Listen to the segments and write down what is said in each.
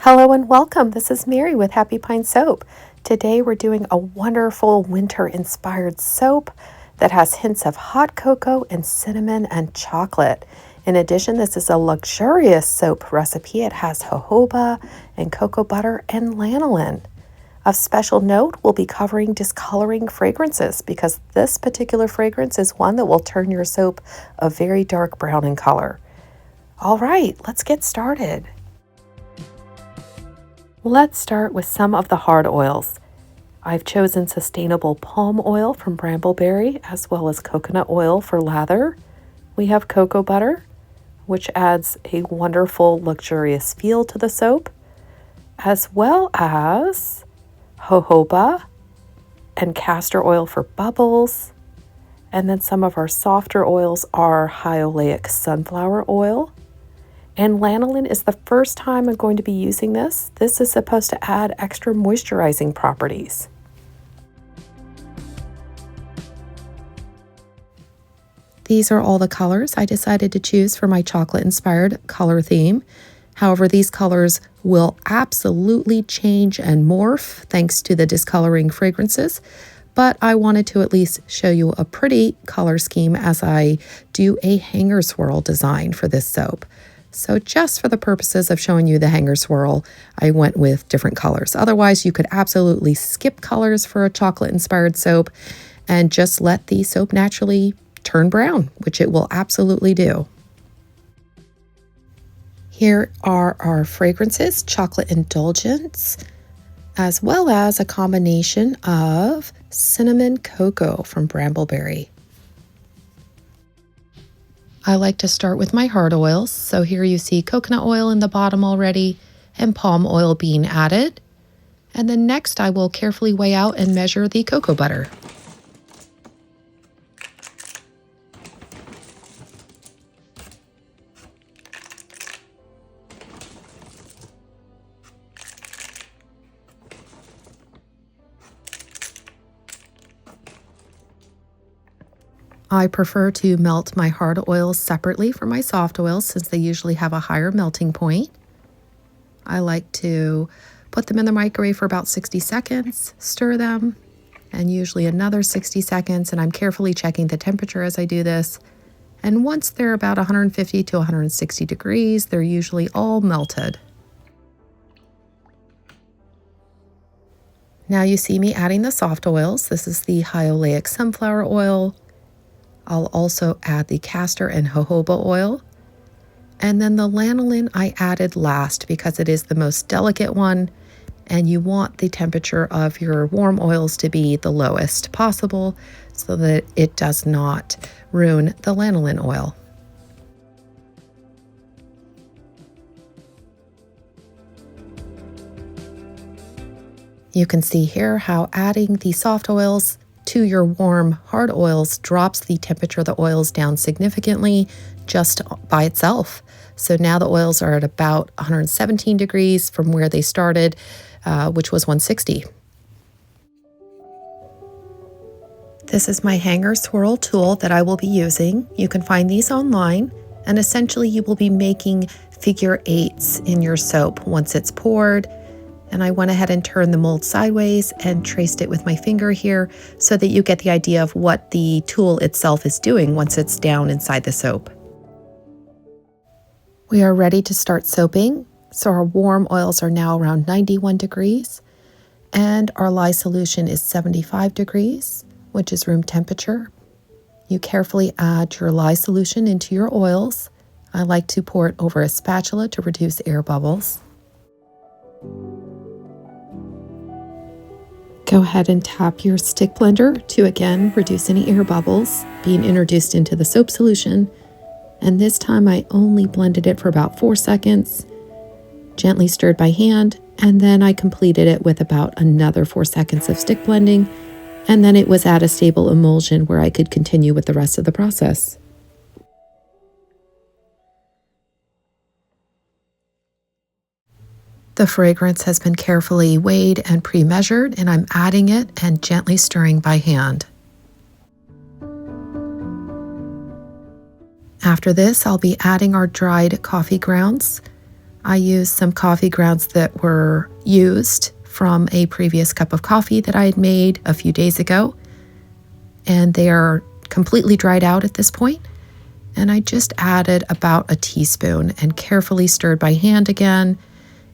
Hello and welcome. This is Mary with Happy Pine Soap. Today we're doing a wonderful winter-inspired soap that has hints of hot cocoa and cinnamon and chocolate. In addition, this is a luxurious soap recipe. It has jojoba and cocoa butter and lanolin. Of special note, we'll be covering discoloring fragrances because this particular fragrance is one that will turn your soap a very dark brown in color. All right, let's get started. Let's start with some of the hard oils. I've chosen sustainable palm oil from Brambleberry as well as coconut oil for lather. We have cocoa butter, which adds a wonderful luxurious feel to the soap, as well as jojoba and castor oil for bubbles. And then some of our softer oils are high oleic sunflower oil. And lanolin is the first time I'm going to be using this. This is supposed to add extra moisturizing properties. These are all the colors I decided to choose for my chocolate-inspired color theme. However, these colors will absolutely change and morph thanks to the discoloring fragrances, but I wanted to at least show you a pretty color scheme as I do a hanger swirl design for this soap. So just for the purposes of showing you the hanger swirl, I went with different colors. Otherwise, you could absolutely skip colors for a chocolate-inspired soap and just let the soap naturally turn brown, which it will absolutely do. Here are our fragrances, chocolate indulgence, as well as a combination of cinnamon cocoa from Brambleberry. I like to start with my hard oils. So here you see coconut oil in the bottom already and palm oil being added. And then next I will carefully weigh out and measure the cocoa butter. I prefer to melt my hard oils separately from my soft oils since they usually have a higher melting point. I like to put them in the microwave for about 60 seconds, stir them, and usually another 60 seconds, and I'm carefully checking the temperature as I do this. And once they're about 150 to 160 degrees, they're usually all melted. Now you see me adding the soft oils. This is the high oleic sunflower oil. I'll also add the castor and jojoba oil. And then the lanolin I added last because it is the most delicate one, and you want the temperature of your warm oils to be the lowest possible so that it does not ruin the lanolin oil. You can see here how adding the soft oils to your warm hard oils drops the temperature of the oils down significantly just by itself. So now the oils are at about 117 degrees from where they started, which was 160. This is my hanger swirl tool that I will be using. You can find these online, and essentially you will be making figure eights in your soap once it's poured. And I went ahead and turned the mold sideways and traced it with my finger here so that you get the idea of what the tool itself is doing once it's down inside the soap. We are ready to start soaping. So our warm oils are now around 91 degrees and our lye solution is 75 degrees, which is room temperature. You carefully add your lye solution into your oils. I like to pour it over a spatula to reduce air bubbles. Go ahead and tap your stick blender to again reduce any air bubbles being introduced into the soap solution. And this time I only blended it for about 4 seconds, gently stirred by hand, and then I completed it with about another 4 seconds of stick blending, and then it was at a stable emulsion where I could continue with the rest of the process. The fragrance has been carefully weighed and pre-measured, and I'm adding it and gently stirring by hand. After this, I'll be adding our dried coffee grounds. I used some coffee grounds that were used from a previous cup of coffee that I had made a few days ago, and they are completely dried out at this point. And I just added about a teaspoon and carefully stirred by hand again,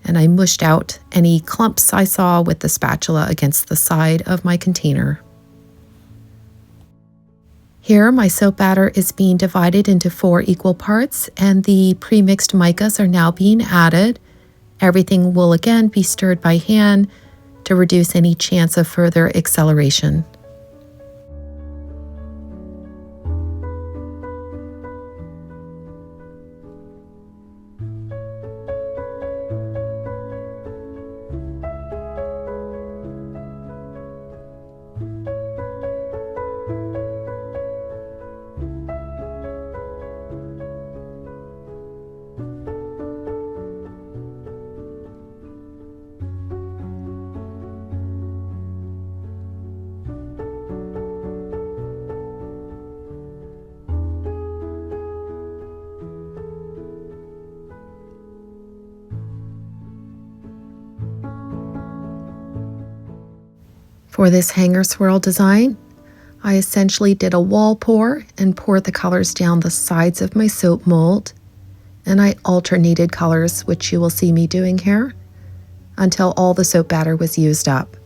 and I mushed out any clumps I saw with the spatula against the side of my container. Here, my soap batter is being divided into 4 equal parts, and the pre-mixed micas are now being added. Everything will again be stirred by hand to reduce any chance of further acceleration. For this hanger swirl design, I essentially did a wall pour and poured the colors down the sides of my soap mold, and I alternated colors, which you will see me doing here, until all the soap batter was used up.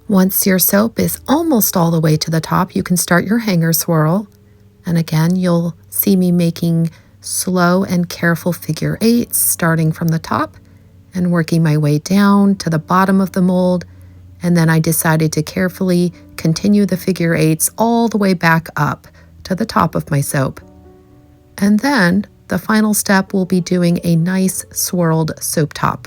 Once your soap is almost all the way to the top, you can start your hanger swirl. And again, you'll see me making slow and careful figure eights, starting from the top and working my way down to the bottom of the mold. And then I decided to carefully continue the figure eights all the way back up to the top of my soap. And then the final step will be doing a nice swirled soap top.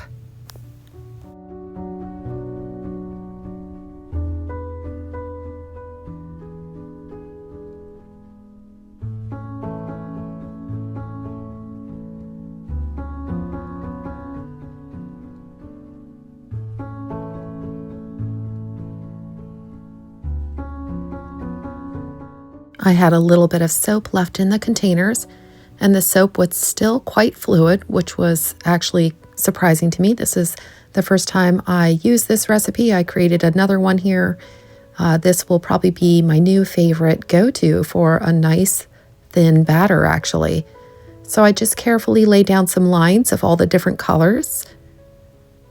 I had a little bit of soap left in the containers, and the soap was still quite fluid, which was actually surprising to me. This is the first time I used this recipe. I created another one here. This will probably be my new favorite go-to for a nice thin batter, actually. So I just carefully lay down some lines of all the different colors.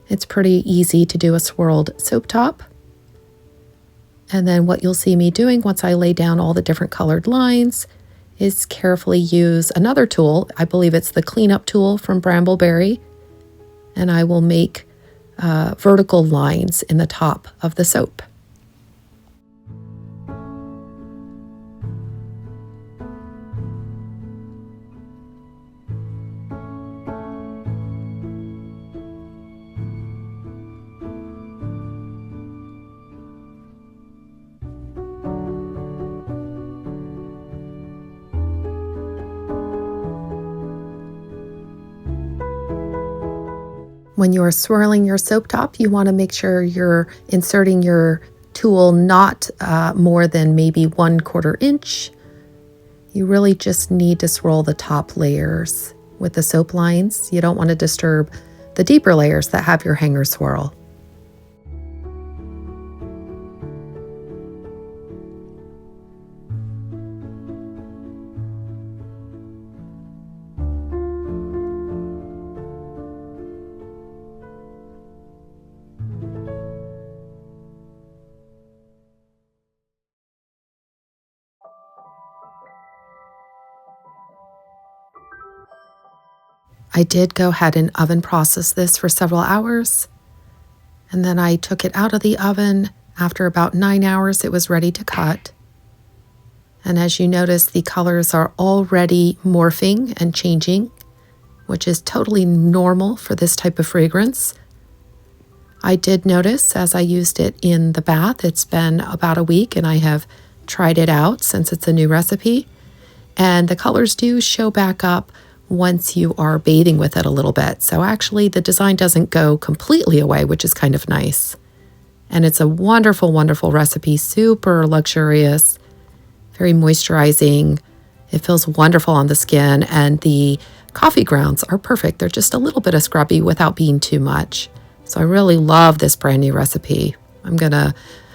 It's pretty easy to do a swirled soap top. And then what you'll see me doing once I lay down all the different colored lines is carefully use another tool. I believe it's the cleanup tool from Brambleberry. And I will make vertical lines in the top of the soap. When you're swirling your soap top, you want to make sure you're inserting your tool not more than maybe 1/4 inch. You really just need to swirl the top layers with the soap lines. You don't want to disturb the deeper layers that have your hanger swirl. I did go ahead and oven process this for several hours, and then I took it out of the oven. After about 9 hours, it was ready to cut. And as you notice, the colors are already morphing and changing, which is totally normal for this type of fragrance. I did notice as I used it in the bath, it's been about a week and I have tried it out since it's a new recipe. And the colors do show back up once you are bathing with it a little bit. So actually the design doesn't go completely away, which is kind of nice. And it's a wonderful, wonderful recipe, super luxurious, very moisturizing. It feels wonderful on the skin, and the coffee grounds are perfect. They're just a little bit of scrubby without being too much. So I really love this brand new recipe. I'm gonna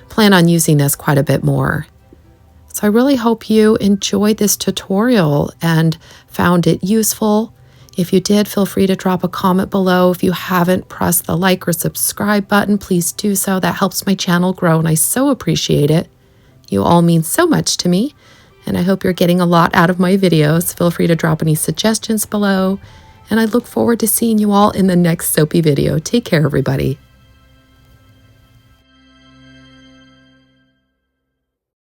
plan on using this quite a bit more. So I really hope you enjoyed this tutorial and found it useful. If you did, feel free to drop a comment below. If you haven't pressed the like or subscribe button, please do so. That helps my channel grow, and I so appreciate it. You all mean so much to me, and I hope you're getting a lot out of my videos. Feel free to drop any suggestions below, and I look forward to seeing you all in the next soapy video. Take care, everybody.